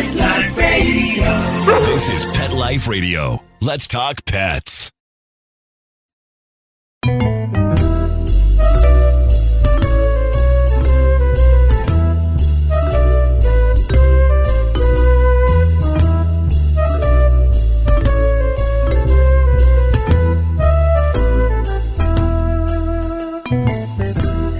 Pet Life Radio. This is Pet Life Radio. Let's talk pets.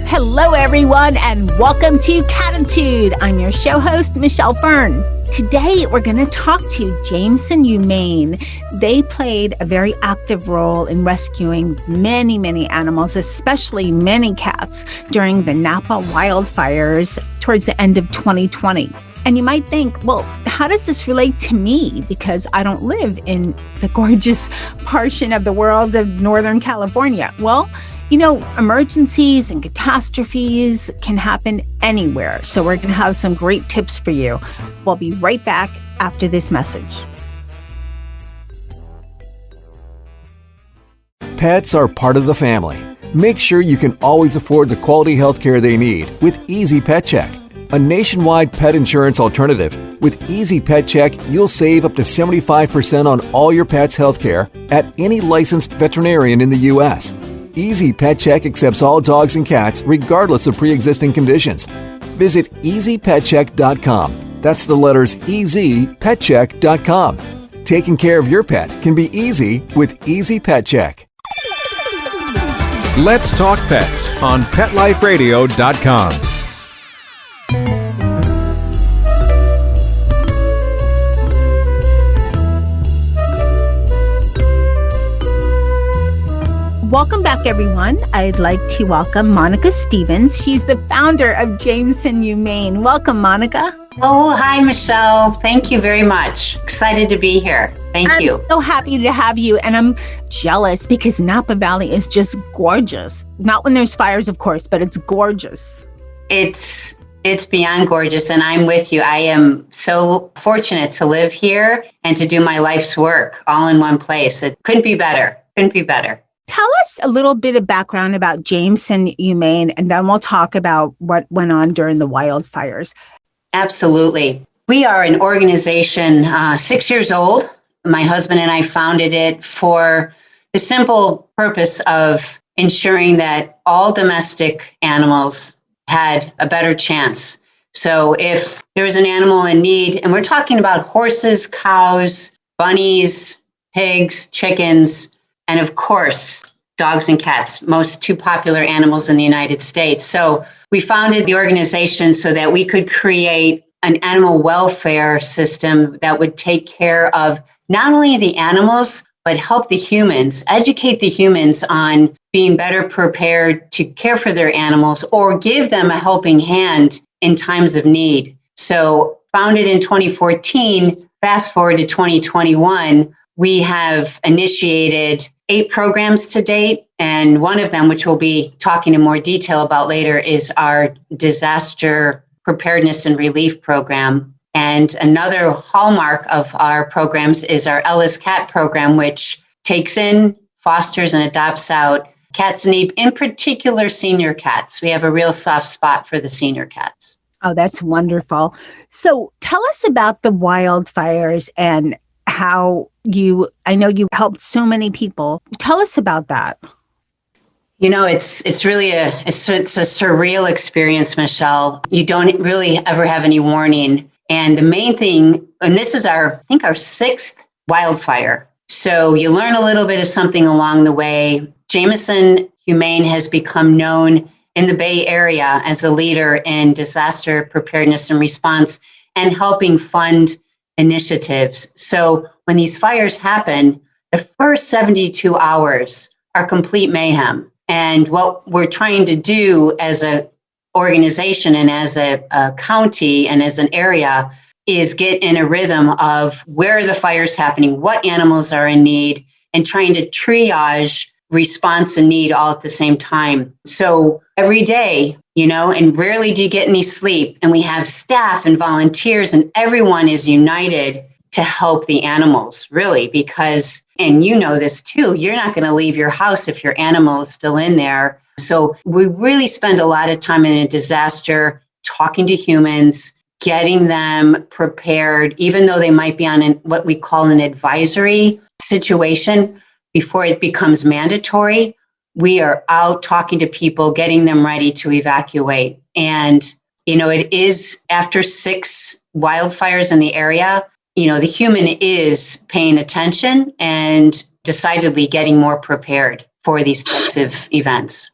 Hello, everyone, and welcome to Cattitude. I'm your show host, Michelle Fern. Today, we're going to talk to Jameson Humane. They played a very active role in rescuing many, many animals, especially many cats, during the Napa wildfires towards the end of 2020. And you might think, well, how does this relate to me? Because I don't live in the gorgeous portion of the world of Northern California. Well, you know, emergencies and catastrophes can happen anywhere. So we're going to have some great tips for you. We'll be right back after this message. Pets are part of the family. Make sure you can always afford the quality health care they need with Easy Pet Check, a nationwide pet insurance alternative. With Easy Pet Check, you'll save up to 75% on all your pet's health care at any licensed veterinarian in the U.S. Easy Pet Check accepts all dogs and cats regardless of pre-existing conditions. Visit EasyPetCheck.com. That's the letters EasyPetCheck.com. Taking care of your pet can be easy with Easy Pet Check. Let's talk pets on PetLifeRadio.com. Welcome back, everyone. I'd like to welcome Monica Stevens. She's the founder of Jameson Humane. Welcome, Monica. Oh, hi, Michelle. Thank you very much. Excited to be here. Thank you. I'm so happy to have you. And I'm jealous because Napa Valley is just gorgeous. Not when there's fires, of course, but it's gorgeous. It's beyond gorgeous. And I'm with you. I am so fortunate to live here and to do my life's work all in one place. It couldn't be better. Couldn't be better. Tell us a little bit of background about Jameson Humane, and then we'll talk about what went on during the wildfires. Absolutely. We are an organization 6 years old. My husband and I founded it for the simple purpose of ensuring that all domestic animals had a better chance. So if there was an animal in need, and we're talking about horses, cows, bunnies, pigs, chickens, and of course, dogs and cats, most two popular animals in the United States. So we founded the organization so that we could create an animal welfare system that would take care of not only the animals, but help the humans, educate the humans on being better prepared to care for their animals or give them a helping hand in times of need. So founded in 2014, fast forward to 2021, we have initiated 8 programs to date, and one of them, which we'll be talking in more detail about later, is our disaster preparedness and relief program. And another hallmark of our programs is our Ellis Cat program, which takes in, fosters, and adopts out cats in need, in particular senior cats. We have a real soft spot for the senior cats. Oh, that's wonderful. So tell us about the wildfires and how I know you helped so many people. Tell us about that. You know, it's really a surreal experience, Michelle. You don't really ever have any warning. And the main thing, and this is I think our 6th wildfire. So you learn a little bit of something along the way. Jameson Humane has become known in the Bay Area as a leader in disaster preparedness and response and helping fund initiatives. So when these fires happen, the first 72 hours are complete mayhem. And what we're trying to do as an organization and as a county and as an area is get in a rhythm of where are the fires happening, what animals are in need, and trying to triage response and need all at the same time. So every day, you know, and rarely do you get any sleep. And we have staff and volunteers, and everyone is united to help the animals, really, because, and you know this too, you're not going to leave your house if your animal is still in there. So we really spend a lot of time in a disaster talking to humans, getting them prepared, even though they might be on what we call an advisory situation before it becomes mandatory. We are out talking to people, getting them ready to evacuate. And, it is after 6 wildfires in the area, the human is paying attention and decidedly getting more prepared for these types of events.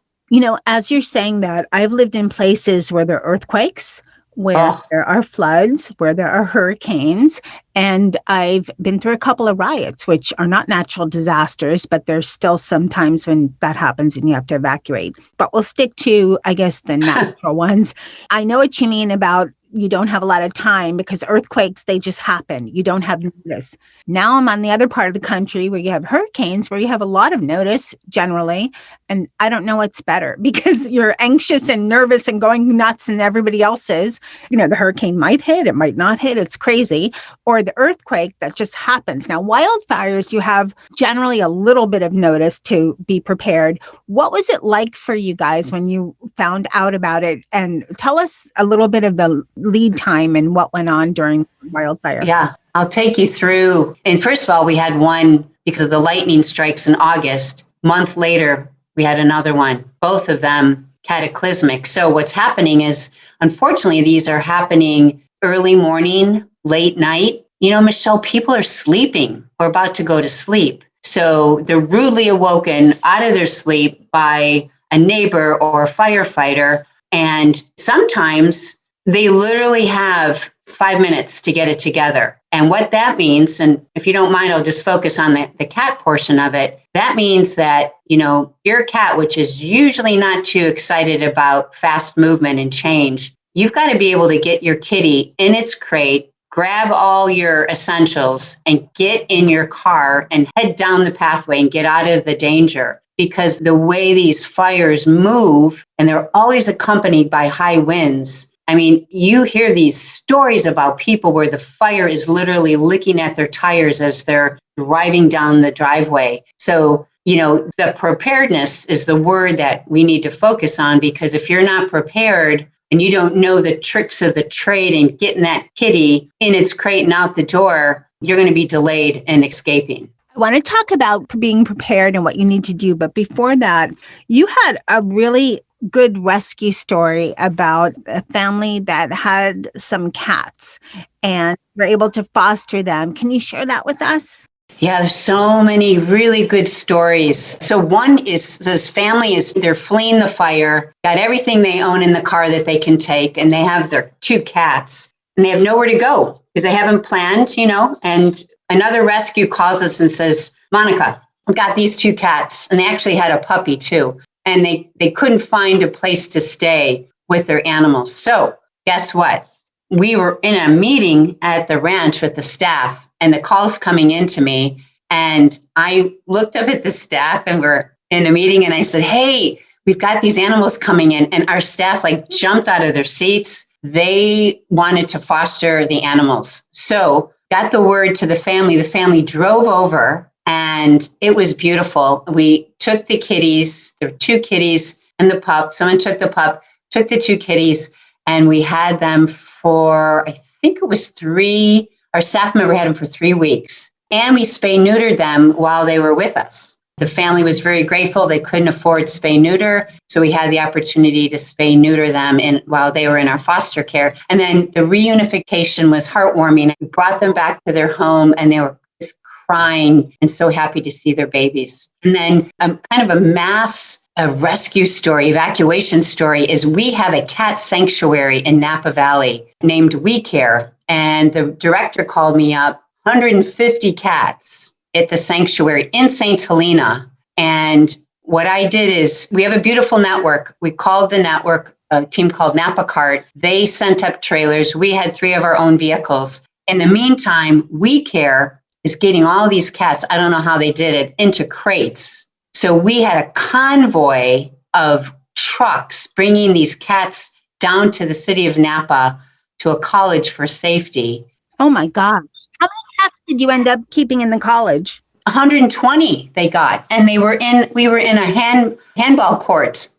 As you're saying that, I've lived in places where there are earthquakes, where there are floods, where there are hurricanes, and I've been through a couple of riots, which are not natural disasters, but there's still some times when that happens and you have to evacuate. But we'll stick to, I guess, the natural ones. I know what you mean about you don't have a lot of time because earthquakes, they just happen. You don't have notice. Now I'm on the other part of the country where you have hurricanes, where you have a lot of notice generally. And I don't know what's better because you're anxious and nervous and going nuts and everybody else is. The hurricane might hit, it might not hit. It's crazy. Or the earthquake that just happens. Now, wildfires, you have generally a little bit of notice to be prepared. What was it like for you guys when you found out about it? And tell us a little bit of the lead time and what went on during wildfire. Yeah, I'll take you through. And first of all, we had one because of the lightning strikes in August. A month later, we had another one, both of them cataclysmic. So what's happening is, unfortunately, these are happening early morning, late night. Michelle, people are sleeping or about to go to sleep. So they're rudely awoken out of their sleep by a neighbor or a firefighter. And sometimes they literally have 5 minutes to get it together. And what that means, and if you don't mind, I'll just focus on the cat portion of it. That means that, your cat, which is usually not too excited about fast movement and change, you've got to be able to get your kitty in its crate, grab all your essentials, and get in your car and head down the pathway and get out of the danger. Because the way these fires move, and they're always accompanied by high winds. I mean, you hear these stories about people where the fire is literally licking at their tires as they're driving down the driveway. So, the preparedness is the word that we need to focus on, because if you're not prepared and you don't know the tricks of the trade and getting that kitty in its crate and out the door, you're going to be delayed in escaping. I want to talk about being prepared and what you need to do. But before that, you had a really good rescue story about a family that had some cats and were able to foster them. Can you share that with us? Yeah, there's so many really good stories. So one is this family they're fleeing the fire, got everything they own in the car that they can take, and they have their 2 cats, and they have nowhere to go because they haven't planned, and another rescue calls us and says, Monica, I've got these 2 cats, and they actually had a puppy too. And they couldn't find a place to stay with their animals. So guess what? We were in a meeting at the ranch with the staff, and the call's coming into me. And I looked up at the staff, and we're in a meeting, and I said, hey, we've got these animals coming in. And our staff jumped out of their seats. They wanted to foster the animals. So got the word to the family. The family drove over, and it was beautiful. We took the kitties. There were 2 kitties and the pup. Someone took the pup, took the 2 kitties, and we had them for, I think it was 3, our staff member had them for 3 weeks. And we spay-neutered them while they were with us. The family was very grateful. They couldn't afford spay-neuter, so we had the opportunity to spay-neuter them while they were in our foster care. And then the reunification was heartwarming. We brought them back to their home, and they were just crying and so happy to see their babies. And then kind of a mass rescue story, evacuation story, is we have a cat sanctuary in Napa Valley named We Care. And the director called me up, 150 cats at the sanctuary in St. Helena. And what I did is, we have a beautiful network. We called the network, a team called Napa Cart. They sent up trailers. We had 3 of our own vehicles. In the meantime, We Care is getting all these cats, I don't know how they did it, into crates. So we had a convoy of trucks bringing these cats down to the city of Napa to a college for safety. Oh my gosh. How many cats did you end up keeping in the college? 120 they got. And we were in a handball court.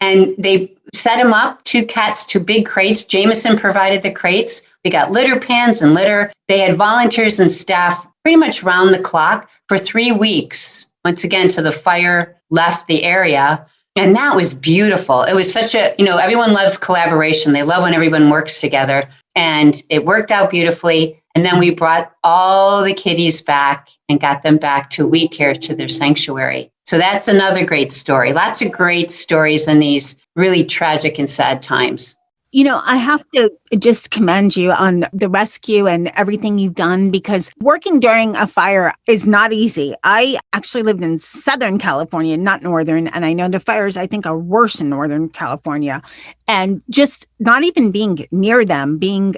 And they set them up, 2 cats, 2 big crates. Jameson provided the crates. We got litter pans and litter. They had volunteers and staff pretty much round the clock for 3 weeks. Once again, till the fire left the area. And that was beautiful. It was such a, everyone loves collaboration. They love when everyone works together. And it worked out beautifully. And then we brought all the kitties back and got them back to week care to their sanctuary. So that's another great story. Lots of great stories in these really tragic and sad times. I have to just commend you on the rescue and everything you've done, because working during a fire is not easy. I actually lived in Southern California, not Northern, and I know the fires, I think, are worse in Northern California. And just not even being near them, being,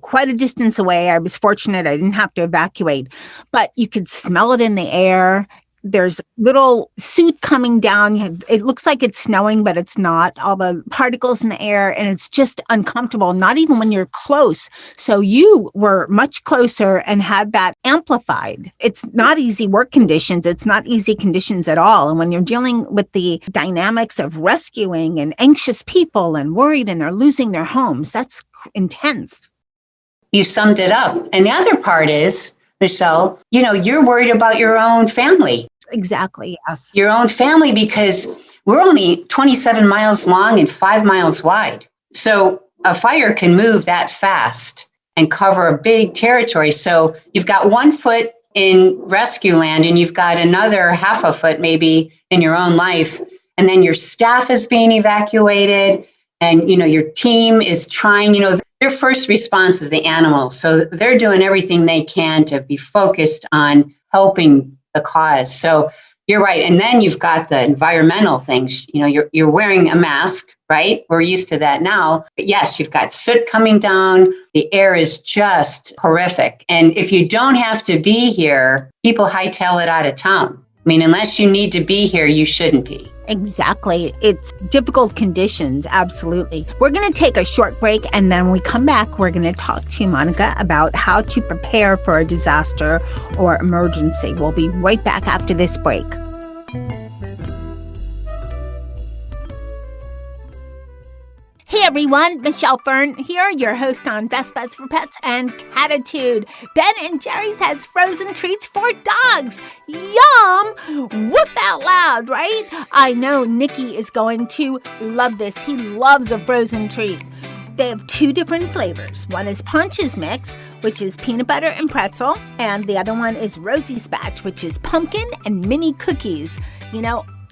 quite a distance away. I was fortunate I didn't have to evacuate, but you could smell it in the air. There's little soot coming down. It looks like it's snowing, but it's not. All the particles in the air, and it's just uncomfortable, not even when you're close. So you were much closer and had that amplified. It's not easy work conditions. It's not easy conditions at all. And when you're dealing with the dynamics of rescuing and anxious people and worried and they're losing their homes, that's intense. You summed it up. And the other part is, Michelle, you're worried about your own family. Exactly, yes. Your own family, because we're only 27 miles long and 5 miles wide. So a fire can move that fast and cover a big territory. So you've got 1 foot in rescue land and you've got another half a foot maybe in your own life. And then your staff is being evacuated and, your team is trying, their first response is the animals. So they're doing everything they can to be focused on helping the cause. So you're right. And then you've got the environmental things. You're wearing a mask, right? We're used to that now. But yes, you've got soot coming down. The air is just horrific. And if you don't have to be here, people hightail it out of town. Unless you need to be here, you shouldn't be. Exactly. It's difficult conditions. Absolutely. We're going to take a short break, and then when we come back, we're going to talk to Monica about how to prepare for a disaster or emergency. We'll be right back after this break. Hey everyone, Michelle Fern here, your host on Best Bets for Pets and Cattitude. Ben & Jerry's has frozen treats for dogs. Yum! Whoop out loud, right? I know Nikki is going to love this. He loves a frozen treat. They have 2 different flavors. One is Punch's Mix, which is peanut butter and pretzel, and the other one is Rosie's Batch, which is pumpkin and mini cookies.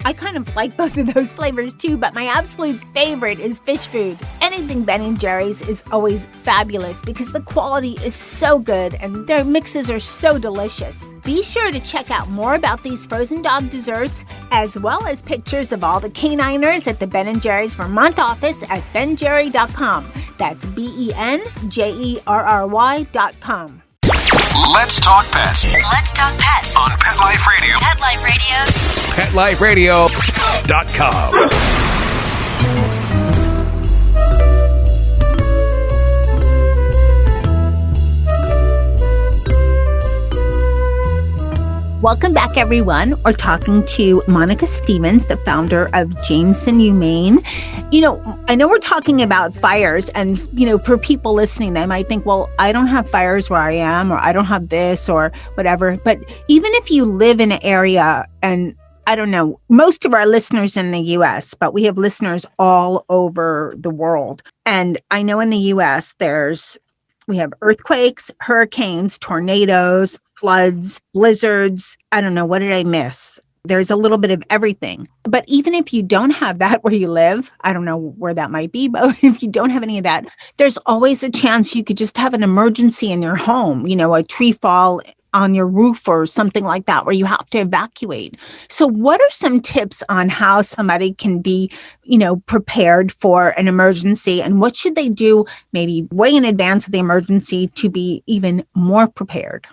I kind of like both of those flavors too, but my absolute favorite is fish food. Anything Ben & Jerry's is always fabulous because the quality is so good and their mixes are so delicious. Be sure to check out more about these frozen dog desserts, as well as pictures of all the caniners at the Ben & Jerry's Vermont office at benjerry.com. That's BenJerry.com. Let's talk pets Let's talk pets on Pet Life Radio. Pet Life Radio. PetLifeRadio.com. Welcome back, everyone. We're talking to Monica Stevens, the founder of Jameson Humane. I know we're talking about fires, and, for people listening, they might think, well, I don't have fires where I am, or I don't have this, or whatever. But even if you live in an area, and I don't know, most of our listeners in the U.S., but we have listeners all over the world. And I know in the U.S., we have earthquakes, hurricanes, tornadoes, floods, blizzards. I don't know. What did I miss? There's a little bit of everything. But even if you don't have that where you live, I don't know where that might be, but if you don't have any of that, there's always a chance you could just have an emergency in your home, a tree fall on your roof or something like that where you have to evacuate. So what are some tips on how somebody can be, prepared for an emergency, and what should they do maybe way in advance of the emergency to be even more prepared?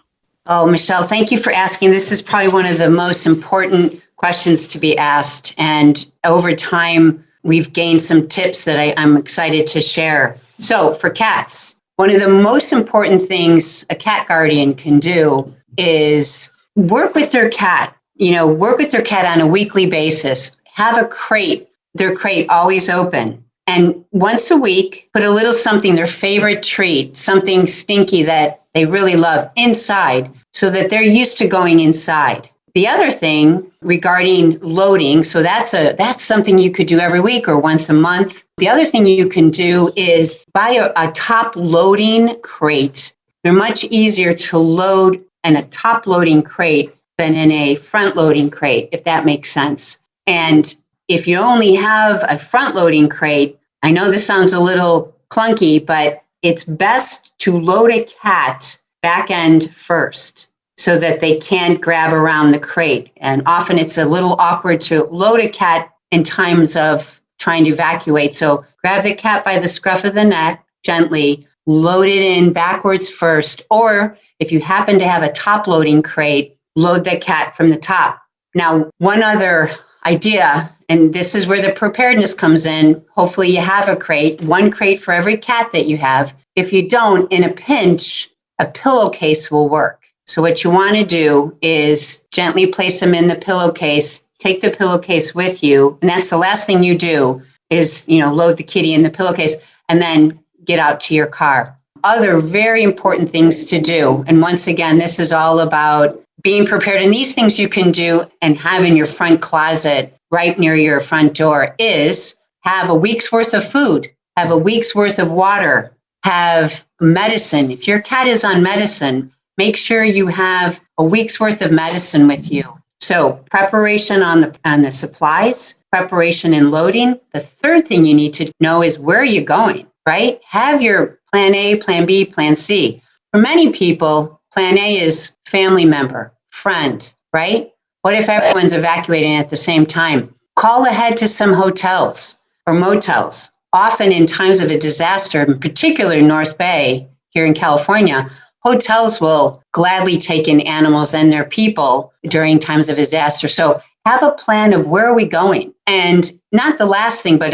Oh, Michelle, thank you for asking. This is probably one of the most important questions to be asked. And over time, we've gained some tips that I'm excited to share. So for cats, one of the most important things a cat guardian can do is work with their cat, on a weekly basis. Have a crate their crate always open. And once a week, put a little something, their favorite treat, something stinky that they really love inside so that they're used to going inside. The other thing regarding loading, so that's something you could do every week or once a month. The other thing you can do is buy a top loading crate. They're much easier to load in a top loading crate than in a front loading crate, if that makes sense. And if you only have a front loading crate, I know this sounds a little clunky, but it's best to load a cat back end first so that they can't grab around the crate. And often it's a little awkward to load a cat in times of trying to evacuate. So grab the cat by the scruff of the neck, gently load it in backwards first. Or if you happen to have a top loading crate, load the cat from the top. Now, one other idea, and this is where the preparedness comes in. Hopefully you have a crate, one crate for every cat that you have. If you don't, in a pinch, a pillowcase will work. So what you want to do is gently place them in the pillowcase, take the pillowcase with you, and that's the last thing you do is, load the kitty in the pillowcase and then get out to your car. Other very important things to do, and once again, this is all about being prepared, and these things you can do and have in your front closet right near your front door, is have a week's worth of food, have a week's worth of water, have medicine. If your cat is on medicine, make sure you have a week's worth of medicine with you. So preparation on the supplies, preparation in loading. The third thing you need to know is where are you going, right? Have your plan A, plan B, plan C. For many people, plan A is family member, friend, right? What if everyone's evacuating at the same time? Call ahead to some hotels or motels. Often in times of a disaster, in particular in North Bay here in California, hotels will gladly take in animals and their people during times of disaster. So have a plan of where are we going? And not the last thing, but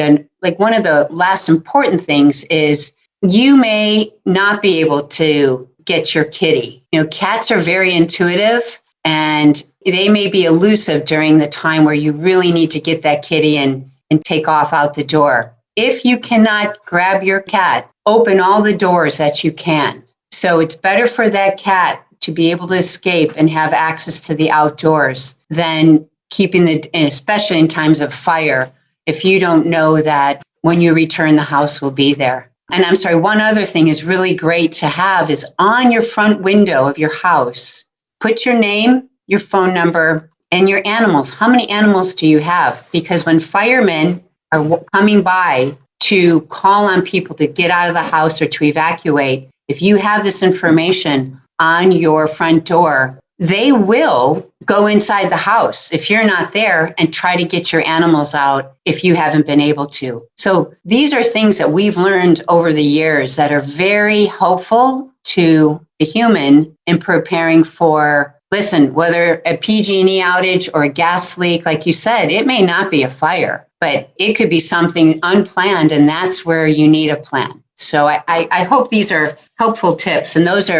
one of the last important things is you may not be able to get your kitty. Cats are very intuitive and they may be elusive during the time where you really need to get that kitty and take off out the door. If you cannot grab your cat, open all the doors that you can. So it's better for that cat to be able to escape and have access to the outdoors than keeping especially in times of fire, if you don't know that when you return, the house will be there. And I'm sorry, one other thing is really great to have is on your front window of your house, put your name, your phone number, and your animals. How many animals do you have? Because when firemen are coming by to call on people to get out of the house or to evacuate, if you have this information on your front door, they will go inside the house if you're not there and try to get your animals out if you haven't been able to. So these are things that we've learned over the years that are very helpful to the human in preparing for, listen, whether a PG&E outage or a gas leak, like you said, it may not be a fire, but it could be something unplanned, and that's where you need a plan. So I hope these are helpful tips. And these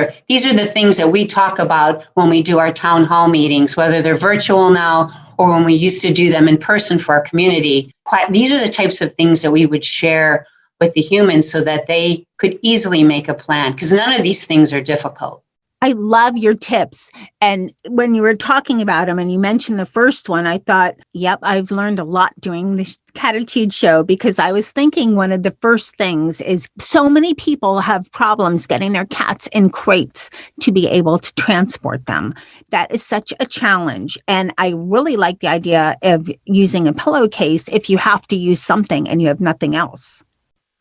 are the things that we talk about when we do our town hall meetings, whether they're virtual now or when we used to do them in person for our community. These are the types of things that we would share with the humans so that they could easily make a plan, because none of these things are difficult. I love your tips. And when you were talking about them and you mentioned the first one, I thought, yep, I've learned a lot doing this Cattitude show, because I was thinking one of the first things is so many people have problems getting their cats in crates to be able to transport them. That is such a challenge. And I really like the idea of using a pillowcase if you have to use something and you have nothing else.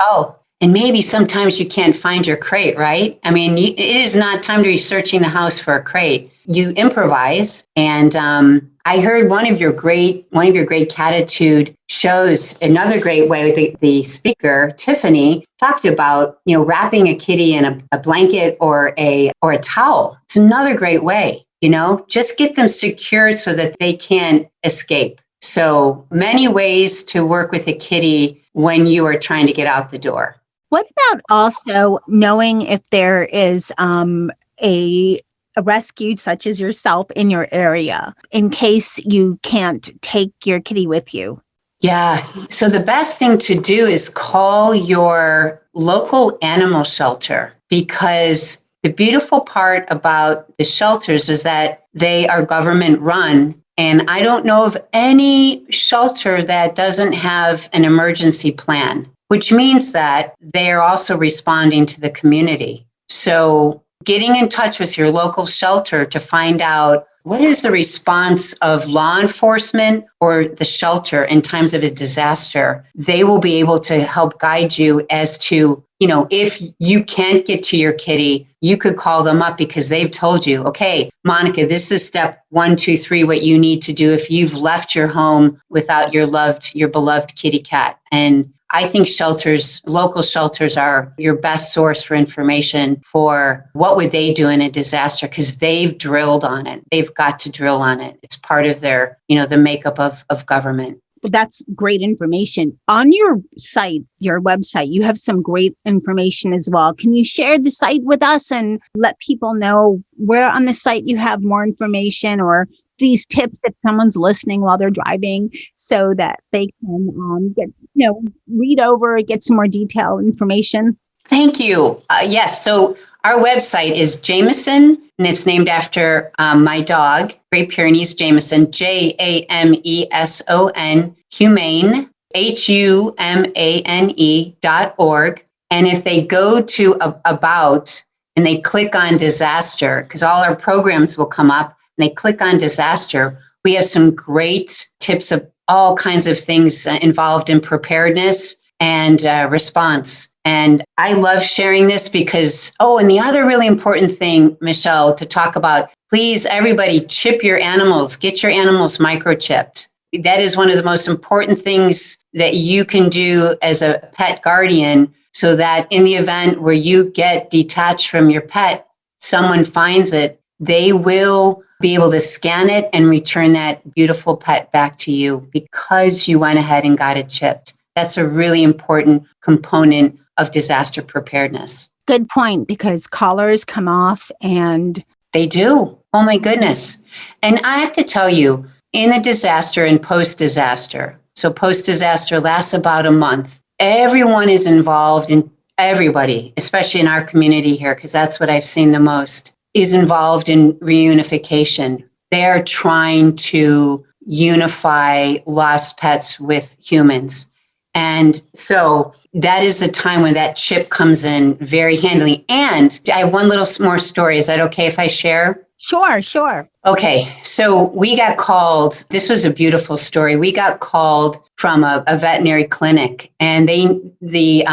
Oh, and maybe sometimes you can't find your crate, right? I mean, it is not time to be searching the house for a crate. You improvise. And I heard one of your great Cattitude shows, another great way. The speaker, Tiffany, talked about, wrapping a kitty in a blanket or a towel. It's another great way, just get them secured so that they can't escape. So many ways to work with a kitty when you are trying to get out the door. What about also knowing if there is a rescue such as yourself in your area in case you can't take your kitty with you? Yeah. So the best thing to do is call your local animal shelter, because the beautiful part about the shelters is that they are government run. And I don't know of any shelter that doesn't have an emergency plan, which means that they are also responding to the community. So getting in touch with your local shelter to find out what is the response of law enforcement or the shelter in times of a disaster, they will be able to help guide you as to, if you can't get to your kitty, you could call them up because they've told you, okay, Monica, this is step 1, 2, 3, what you need to do if you've left your home without your beloved kitty cat. And I think local shelters are your best source for information for what would they do in a disaster, because they've drilled on it. They've got to drill on it. It's part of their, the makeup of government. That's great information. On your site, your website, you have some great information as well. Can you share the site with us and let people know where on the site you have more information or these tips if someone's listening while they're driving, so that they can read over, get some more detailed information? Thank you. Yes. So our website is Jameson, and it's named after my dog, Great Pyrenees Jameson, Jameson, Humane, HUMANE.org. And if they go to About and they click on disaster, because all our programs will come up, and they click on disaster, we have some great tips of all kinds of things involved in preparedness and response. And I love sharing this because, and the other really important thing, Michelle, to talk about, please, everybody, chip your animals, get your animals microchipped. That is one of the most important things that you can do as a pet guardian, so that in the event where you get detached from your pet, someone finds it, they will be able to scan it and return that beautiful pet back to you because you went ahead and got it chipped. That's a really important component of disaster preparedness. Good point, because collars come off and they do. Oh my goodness. And I have to tell you, in a disaster and post-disaster, so post-disaster lasts about a month, everyone is involved, in everybody, especially in our community here, because that's what I've seen the most, is involved in reunification. They're trying to unify lost pets with humans. And so that is a time when that chip comes in very handily. And I have one little more story. Is that okay if I share? Sure. Okay. So we got called. This was a beautiful story. We got called from a veterinary clinic, and the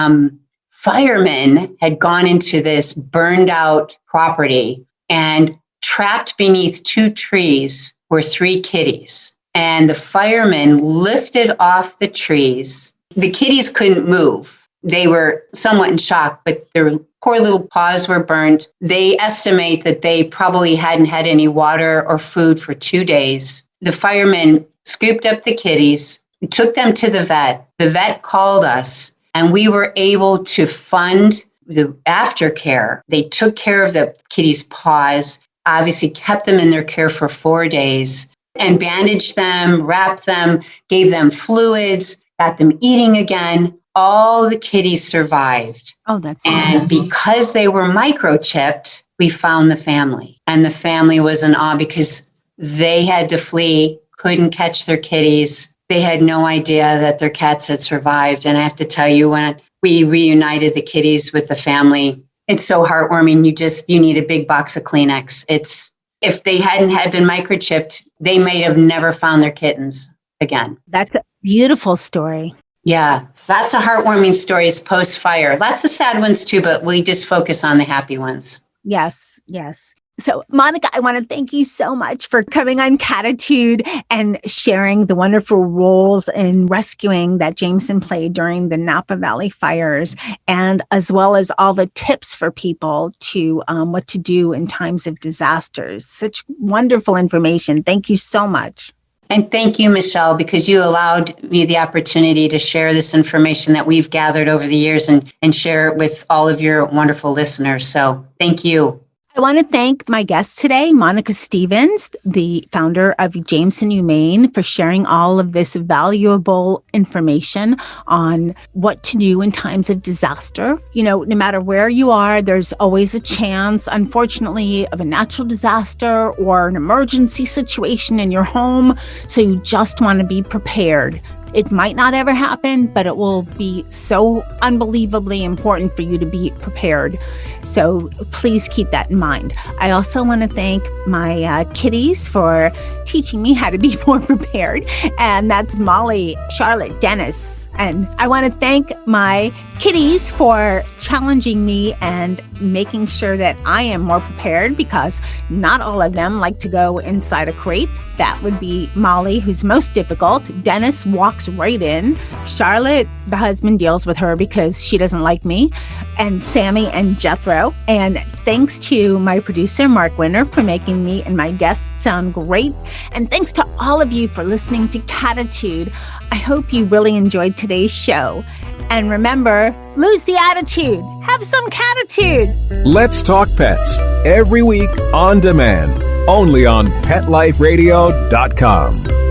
firemen had gone into this burned out property, and trapped beneath 2 trees were 3 kitties. And the firemen lifted off the trees. The kitties couldn't move. They were somewhat in shock, but their poor little paws were burned. They estimate that they probably hadn't had any water or food for 2 days. The firemen scooped up the kitties, took them to the vet. The vet called us, and we were able to fund the aftercare. They took care of the kitties' paws, obviously kept them in their care for 4 days, and bandaged them, wrapped them, gave them fluids, got them eating again. All the kitties survived. Oh, that's And amazing. because they were microchipped, we found the family. And the family was in awe because they had to flee, couldn't catch their kitties. They had no idea that their cats had survived. And I have to tell you, when we reunited the kitties with the family, it's so heartwarming. You need a big box of Kleenex. If they hadn't been microchipped, they may have never found their kittens again. That's a beautiful story. Yeah, lots of heartwarming stories post-fire. Lots of sad ones too, but we just focus on the happy ones. Yes. So, Monica, I want to thank you so much for coming on Cattitude and sharing the wonderful roles in rescuing that Jameson played during the Napa Valley fires, and as well as all the tips for people to what to do in times of disasters. Such wonderful information. Thank you so much. And thank you, Michelle, because you allowed me the opportunity to share this information that we've gathered over the years and share it with all of your wonderful listeners. So thank you. I want to thank my guest today, Monica Stevens, the founder of Jameson Humane, for sharing all of this valuable information on what to do in times of disaster. You know, no matter where you are, there's always a chance, unfortunately, of a natural disaster or an emergency situation in your home. So you just want to be prepared. It might not ever happen, but it will be so unbelievably important for you to be prepared. So please keep that in mind. I also want to thank my kitties for teaching me how to be more prepared. And that's Molly, Charlotte, Dennis. And I want to thank my kitties for challenging me and making sure that I am more prepared, because not all of them like to go inside a crate. That would be Molly, who's most difficult. Dennis walks right in. Charlotte, the husband, deals with her because she doesn't like me. And Sammy and Jethro. And thanks to my producer, Mark Winter, for making me and my guests sound great. And thanks to all of you for listening to Cattitude. I hope you really enjoyed today's show. And remember, lose the attitude. Have some Cattitude. Let's Talk Pets, every week on demand, only on PetLifeRadio.com.